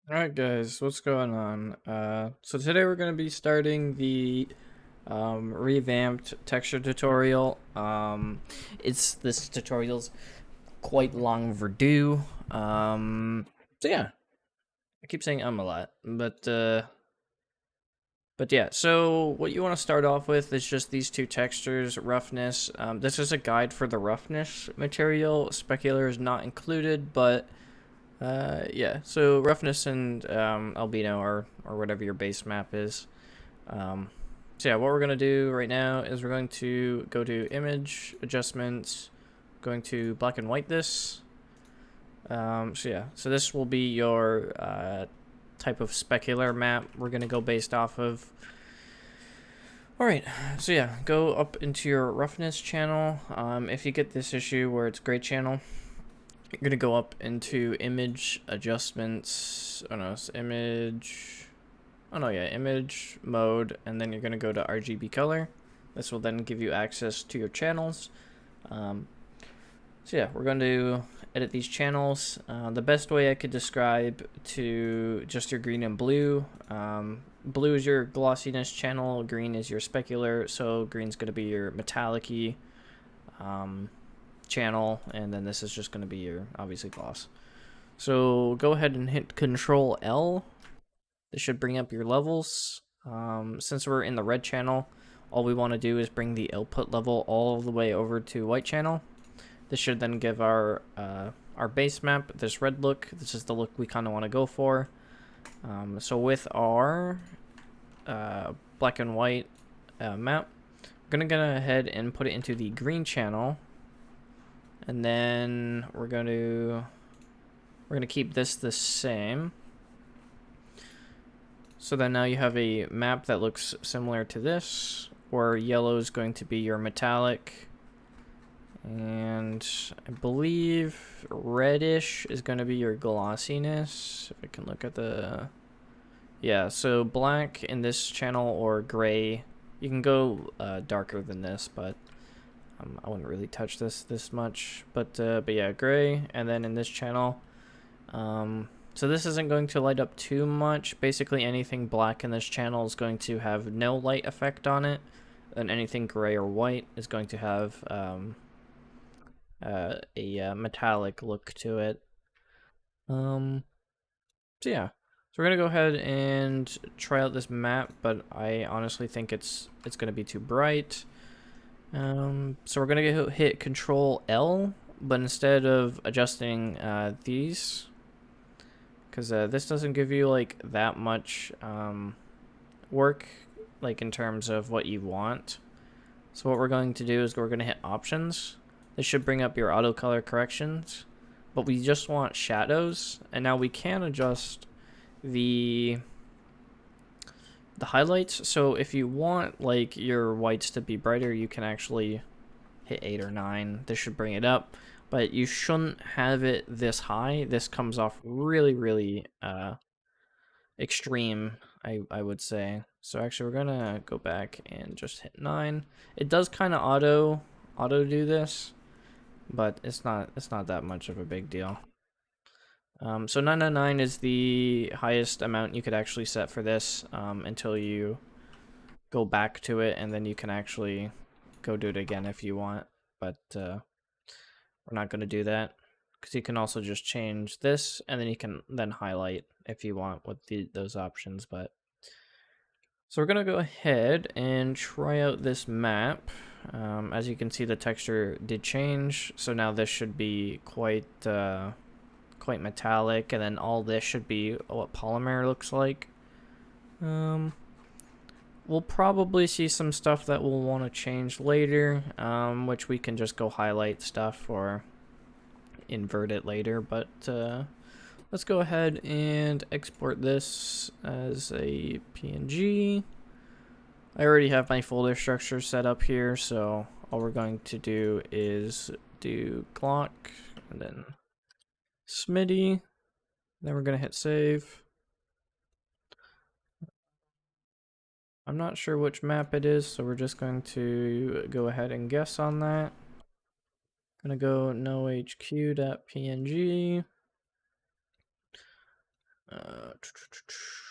Alright guys, what's going on? So today we're going to be starting the revamped texture tutorial. This tutorial's quite long overdue. So yeah, I keep saying a lot, but yeah, so what you want to start off with is just these two textures, roughness. This is a guide for the roughness material. Specular is not included, but yeah, so roughness and albino or whatever your base map is. So yeah, what we're gonna do right now is we're going to go to image adjustments, going to black and white this. So yeah, so this will be your type of specular map we're gonna go based off of. Alright, so yeah, go up into your roughness channel. If you get this issue where it's gray channel, you're gonna go up into image adjustments. Oh no, it's image. Oh no, yeah, image mode, and then you're gonna go to RGB color. This will then give you access to your channels. So yeah, we're going to edit these channels. The best way I could describe to just your green and blue. Blue is your glossiness channel, green is your specular, so green's going to be your metallic-y channel, and then this is just going to be your, obviously, gloss. So go ahead and hit Control L. This should bring up your levels. Since we're in the red channel, all we want to do is bring the output level all the way over to white channel. This should then give our base map this red look. This is the look we kind of want to go for. So with our black and white map, we're gonna go ahead and put it into the green channel, and then we're gonna keep this the same. So then now you have a map that looks similar to this, where yellow is going to be your metallic, and I believe reddish is going to be your glossiness. If I can look at the... Yeah, so black in this channel or gray. You can go darker than this, but I wouldn't really touch this much. But yeah, gray, and then in this channel... So this isn't going to light up too much. Basically anything black in this channel is going to have no light effect on it, and anything gray or white is going to have a metallic look to it. So yeah, so we're gonna go ahead and try out this map, but I honestly think it's gonna be too bright. So we're gonna hit Control L, but instead of adjusting these, because this doesn't give you like that much work, like in terms of what you want. So what we're going to do is we're going to hit options. This should bring up your auto color corrections, but we just want shadows, and now we can adjust the highlights. So if you want like your whites to be brighter, you can actually hit 8 or 9. This should bring it up, but you shouldn't have it this high. This comes off really extreme, I would say. So actually we're gonna go back and just hit 9. It does kind of auto do this, but it's not that much of a big deal. So 999 is the highest amount you could actually set for this until you go back to it, and then you can actually go do it again if you want, but we're not going to do that, because you can also just change this, and then you can then highlight if you want with those options. But so we're going to go ahead and try out this map. As you can see, the texture did change, so now this should be quite metallic, and then all this should be what polymer looks like. We'll probably see some stuff that we'll want to change later, which we can just go highlight stuff or invert it later. But let's go ahead and export this as a PNG. I already have my folder structure set up here, so all we're going to do is do Glock and then smdi. Then we're going to hit save. I'm not sure which map it is, so we're just going to go ahead and guess on that. Gonna go nohq.png.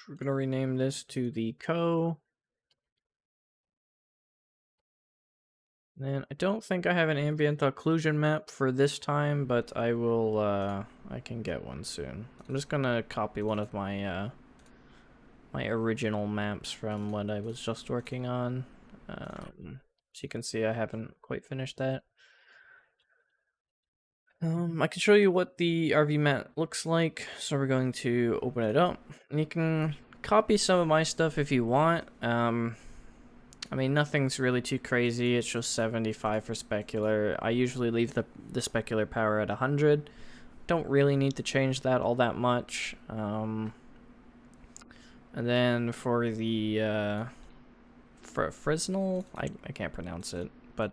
we're gonna rename this to the co. And I don't think I have an ambient occlusion map for this time, but I will, I can get one soon. I'm just gonna copy one of my, my original maps from what I was just working on. So you can see I haven't quite finished that. I can show you what the rvmat looks like. So we're going to open it up. And you can copy some of my stuff if you want. I mean, nothing's really too crazy. It's just 75 for specular. I usually leave the specular power at 100. Don't really need to change that all that much. And then for the for Fresnel, I can't pronounce it, but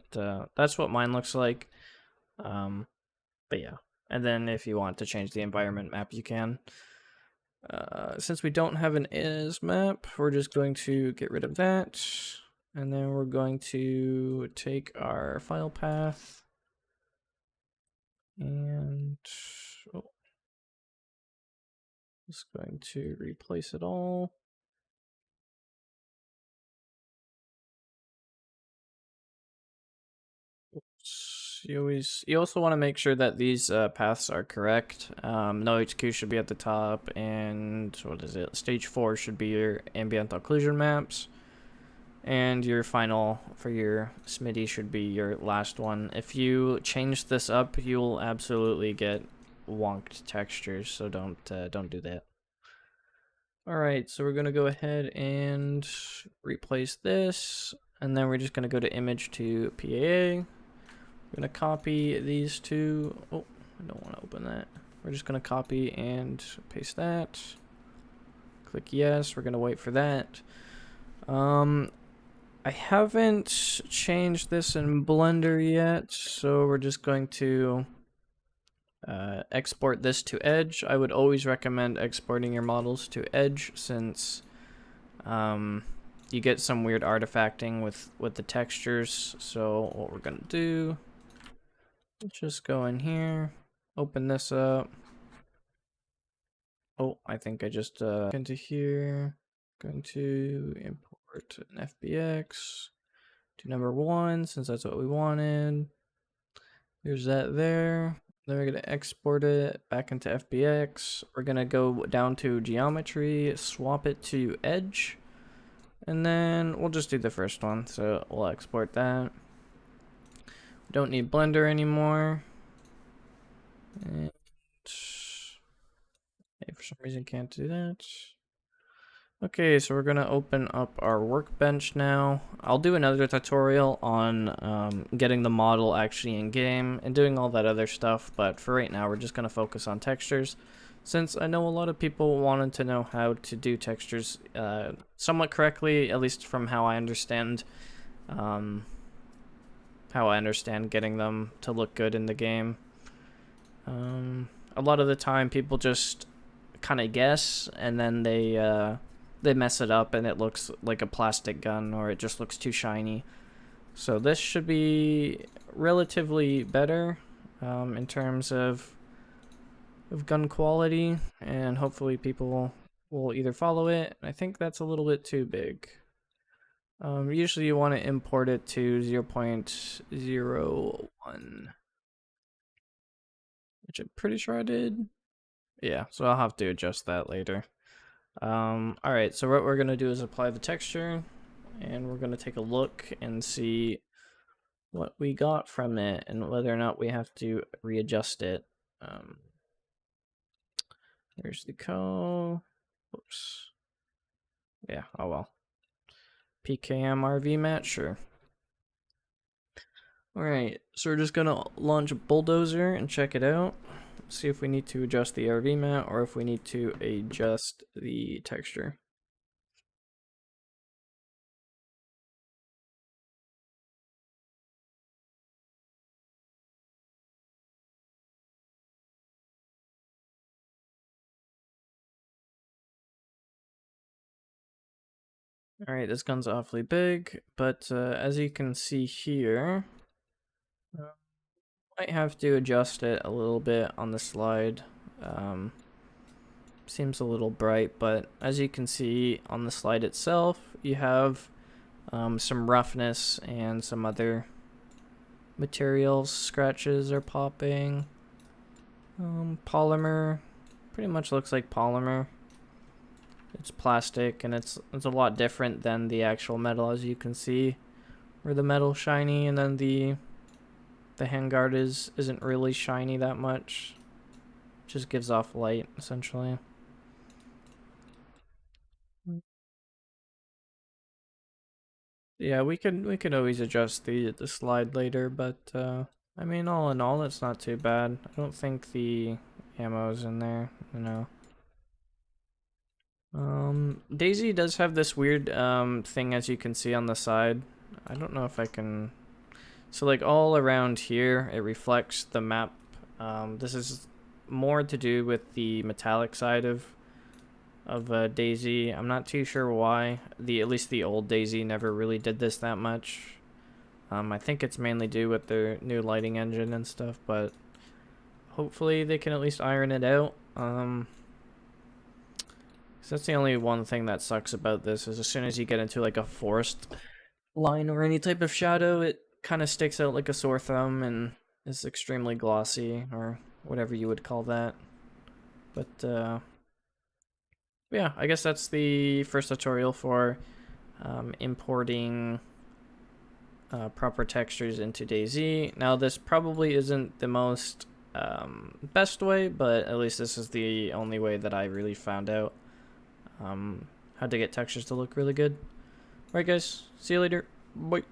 that's what mine looks like. But yeah, and then if you want to change the environment map, you can. Since we don't have an is map, we're just going to get rid of that. And then we're going to take our file path and just going to replace it all. You also want to make sure that these paths are correct. No HQ should be at the top, and what is it? Stage 4 should be your ambient occlusion maps, and your final for your smdi should be your last one. If you change this up, you'll absolutely get wonked textures, so don't do that. All right, so we're gonna go ahead and replace this, and then we're just gonna go to image to PAA. We're gonna copy these two. Oh, I don't want to open that. We're just gonna copy and paste that. Click yes. We're gonna wait for that. I haven't changed this in Blender yet, so we're just going to export this to Edge. I would always recommend exporting your models to Edge, since you get some weird artifacting with the textures. So what we're gonna do, just go in here, open this up. Oh, I think I just into here, going to import an FBX to number 1, since that's what we wanted. There's that there. Then we're gonna export it back into FBX. We're gonna go down to geometry, swap it to edge, and then we'll just do the first one. So we'll export that. We don't need Blender anymore. And for some reason can't do that. Okay, so we're gonna open up our workbench now. I'll do another tutorial on getting the model actually in game and doing all that other stuff, but for right now we're just gonna focus on textures, since I know a lot of people wanted to know how to do textures somewhat correctly, at least from how I understand getting them to look good in the game. A lot of the time people just kind of guess, and then they mess it up and it looks like a plastic gun, or it just looks too shiny. So this should be relatively better in terms of gun quality, and hopefully people will either follow it. I think that's a little bit too big. Usually you want to import it to 0.01, which I'm pretty sure I did. Yeah, so I'll have to adjust that later. Alright, so what we're going to do is apply the texture, and we're going to take a look and see what we got from it and whether or not we have to readjust it. There's the code. Oops. Yeah, oh well. PKM rvmat, sure. Alright, so we're just going to launch Bulldozer and check it out. See if we need to adjust the rvmat or if we need to adjust the texture. Alright, this gun's awfully big, but as you can see here, might have to adjust it a little bit on the slide. seems a little bright, but as you can see on the slide itself, you have some roughness and some other materials. Scratches are popping. Polymer, pretty much looks like polymer. It's plastic, and it's a lot different than the actual metal, as you can see, where the metal's shiny, and then the handguard isn't really shiny that much. Just gives off light, essentially. Yeah, we could always adjust the slide later, but I mean, all in all, it's not too bad. I don't think the ammo's in there, you know. Dayz does have this weird thing, as you can see on the side. I don't know if I can. So like all around here, it reflects the map. This is more to do with the metallic side of Dayz. I'm not too sure why. At least the old Dayz never really did this that much. I think it's mainly due with their new lighting engine and stuff, but hopefully they can at least iron it out. So that's the only one thing that sucks about this, is as soon as you get into like a forest line or any type of shadow, it kind of sticks out like a sore thumb and is extremely glossy, or whatever you would call that. But yeah, I guess that's the first tutorial for importing proper textures into Dayz. Now, this probably isn't the most best way, but at least this is the only way that I really found out how to get textures to look really good. Alright guys, see you later. Bye.